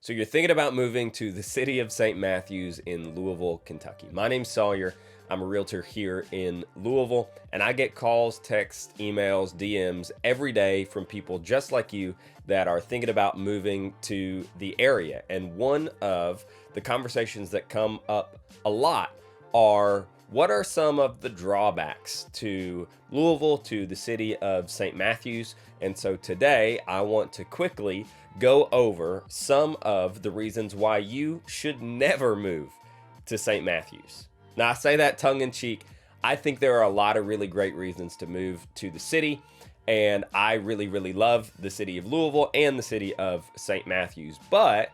So you're thinking about moving to the city of St. Matthews in Louisville, Kentucky. My name's Sawyer. I'm a realtor here in Louisville, and I get calls, texts, emails, DMs every day from people just like you that are thinking about moving to the area. And one of the conversations that come up a lot are, what are some of the drawbacks to Louisville, to the city of St. Matthews? And so today I want to quickly go over some of the reasons why you should never move to St. Matthews. Now, I say that tongue in cheek. I think there are a lot of really great reasons to move to the city, and I really, really love the city of Louisville and the city of St. Matthews. But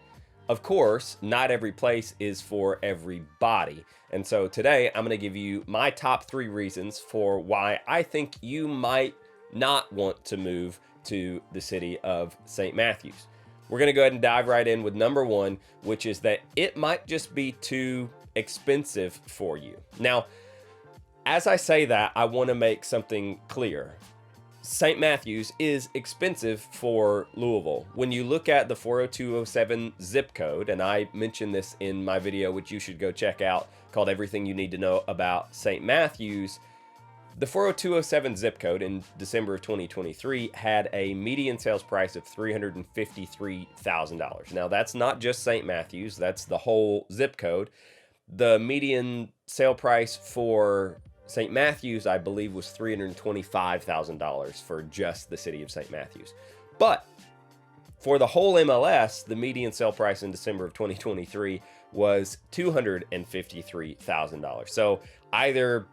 of course, not every place is for everybody. And so today I'm going to give you my top 3 reasons for why I think you might not want to move to the city of St. Matthews. We're going to go ahead and dive right in with number 1, which is that it might just be too expensive for you. Now, as I say that, I want to make something clear. St. Matthews is expensive for Louisville. When you look at the 40207 zip code, and I mentioned this in my video, which you should go check out, called Everything You Need to Know About St. Matthews, the 40207 zip code in December of 2023 had a median sales price of $353,000. Now, that's not just St. Matthews, that's the whole zip code. The median sale price for St. Matthews, I believe, was $325,000 for just the city of St. Matthews. But for the whole MLS, the median sale price in December of 2023 was $253,000. So either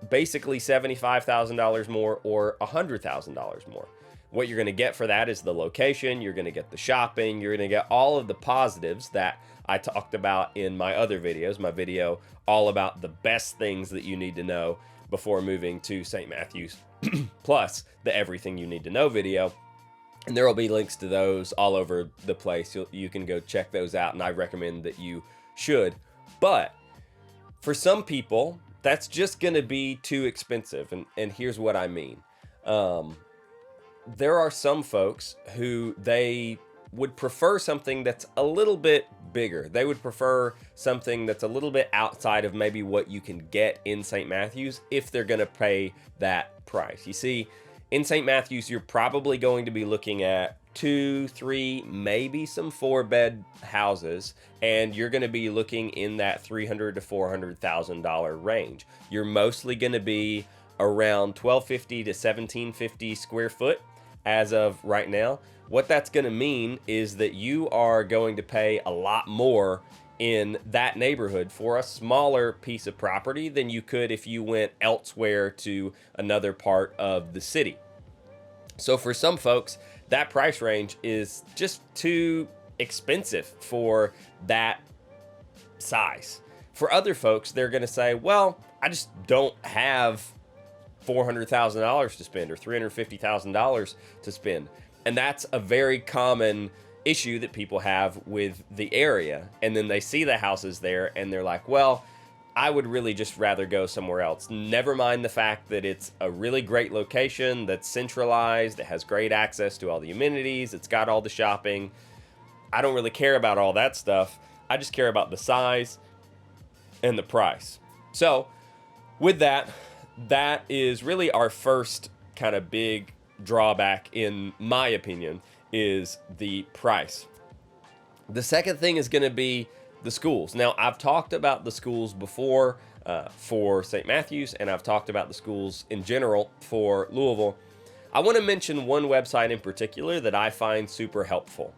basically $75,000 more or $100,000 more. What you're going to get for that is the location, you're going to get the shopping, you're going to get all of the positives that I talked about in my other videos, my video all about the best things that you need to know before moving to St. Matthews, plus the Everything You Need to Know video. And there will be links to those all over the place. You can go check those out, and I recommend that you should. But for some people, that's just going to be too expensive. And here's what I mean. There are some folks who they would prefer something that's a little bit bigger. They would prefer something that's a little bit outside of maybe what you can get in St. Matthews if they're going to pay that price. You see, in St. Matthews, you're probably going to be looking at 2, 3, maybe some 4-bed houses, and you're going to be looking in that $300,000 to $400,000 range. You're mostly going to be around 1,250 to 1,750 square foot as of right now. What that's going to mean is that you are going to pay a lot more in that neighborhood for a smaller piece of property than you could if you went elsewhere to another part of the city. So for some folks, that price range is just too expensive for that size. For other folks, they're going to say, well, I just don't have $400,000 to spend or $350,000 to spend. And that's a very common issue that people have with the area. And then they see the houses there and they're like, well, I would really just rather go somewhere else. Never mind the fact that it's a really great location that's centralized, it has great access to all the amenities, it's got all the shopping. I don't really care about all that stuff. I just care about the size and the price. So with that, that is really our first kind of big drawback, in my opinion, is the price. The second thing is going to be the schools. Now, I've talked about the schools before for St. Matthews, and I've talked about the schools in general for Louisville. I want to mention one website in particular that I find super helpful.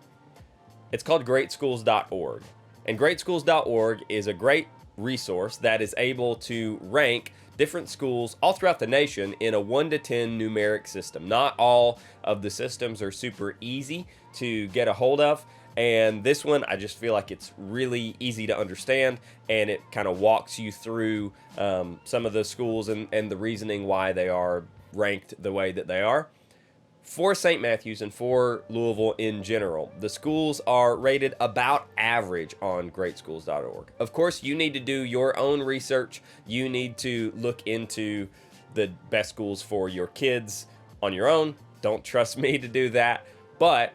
It's called greatschools.org. And greatschools.org is a great resource that is able to rank different schools all throughout the nation in a 1 to 10 numeric system. Not all of the systems are super easy to get a hold of, and this one, I just feel like it's really easy to understand, and it kind of walks you through some of the schools and the reasoning why they are ranked the way that they are. For St. Matthews and for Louisville in general, the schools are rated about average on greatschools.org. Of course, you need to do your own research. You need to look into the best schools for your kids on your own. Don't trust me to do that. But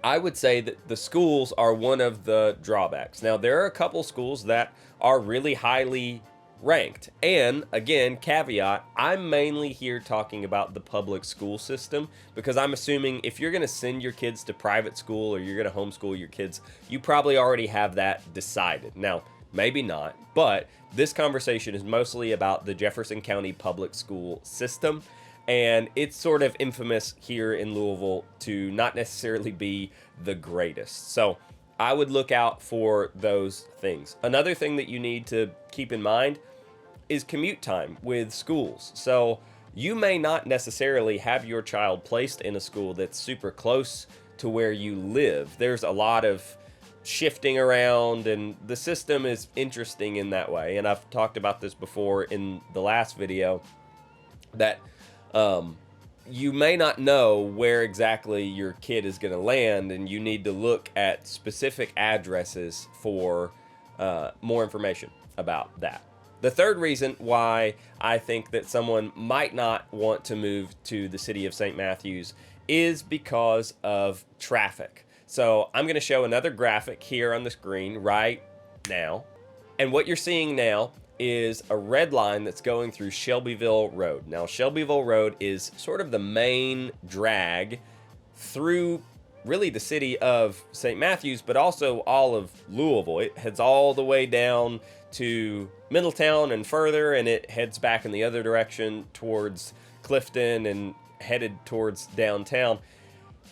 I would say that the schools are one of the drawbacks. Now, there are a couple schools that are really highly ranked. And again, caveat, I'm mainly here talking about the public school system because I'm assuming if you're going to send your kids to private school or you're going to homeschool your kids, you probably already have that decided. Now, maybe not, but this conversation is mostly about the Jefferson County public school system. And it's sort of infamous here in Louisville to not necessarily be the greatest. So I would look out for those things. Another thing that you need to keep in mind is commute time with schools. So you may not necessarily have your child placed in a school that's super close to where you live. There's a lot of shifting around, and the system is interesting in that way. And I've talked about this before in the last video, that you may not know where exactly your kid is going to land, and you need to look at specific addresses for more information about that. The third reason why I think that someone might not want to move to the city of St. Matthews is because of traffic. So I'm going to show another graphic here on the screen right now. And what you're seeing now is a red line that's going through Shelbyville Road. Now, Shelbyville Road is sort of the main drag through really the city of St. Matthews, but also all of Louisville. It heads all the way down to Middletown and further, and it heads back in the other direction towards Clifton and headed towards downtown.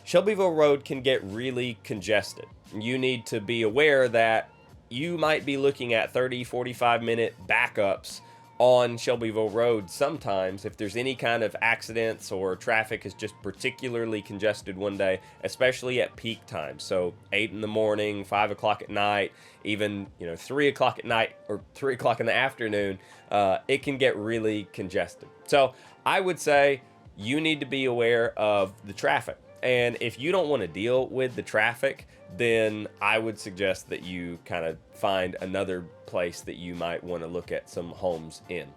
Shelbyville Road can get really congested. You need to be aware that you might be looking at 30-45 minute backups on Shelbyville Road sometimes if there's any kind of accidents or traffic is just particularly congested one day, especially at peak times. So 8 in the morning, 5 o'clock at night, even 3 o'clock at night or 3 o'clock in the afternoon, it can get really congested. So I would say you need to be aware of the traffic. And if you don't want to deal with the traffic, then I would suggest that you kind of find another place that you might want to look at some homes in.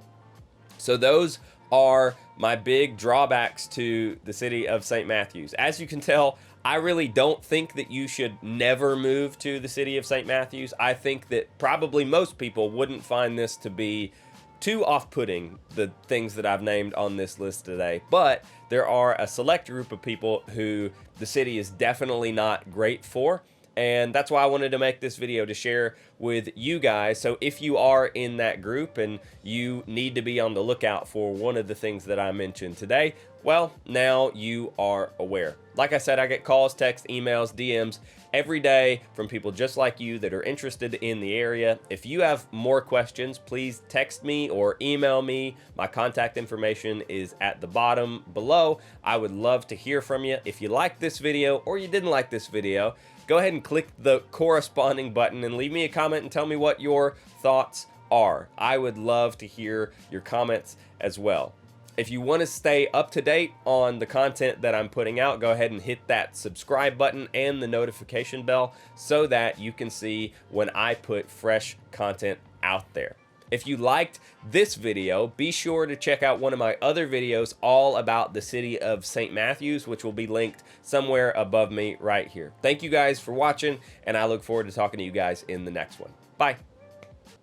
So those are my big drawbacks to the city of St. Matthews. As you can tell, I really don't think that you should never move to the city of St. Matthews. I think that probably most people wouldn't find this to be too off-putting, the things that I've named on this list today, but there are a select group of people who the city is definitely not great for, and that's why I wanted to make this video to share with you guys. So if you are in that group and you need to be on the lookout for one of the things that I mentioned today, well, now you are aware. Like I said, I get calls, texts, emails, DMs every day from people just like you that are interested in the area. If you have more questions, please text me or email me. My contact information is at the bottom below. I would love to hear from you. If you liked this video or you didn't like this video, go ahead and click the corresponding button and leave me a comment and tell me what your thoughts are. I would love to hear your comments as well. If you want to stay up to date on the content that I'm putting out, go ahead and hit that subscribe button and the notification bell so that you can see when I put fresh content out there. If you liked this video, be sure to check out one of my other videos all about the city of St. Matthews, which will be linked somewhere above me right here. Thank you guys for watching, and I look forward to talking to you guys in the next one. Bye.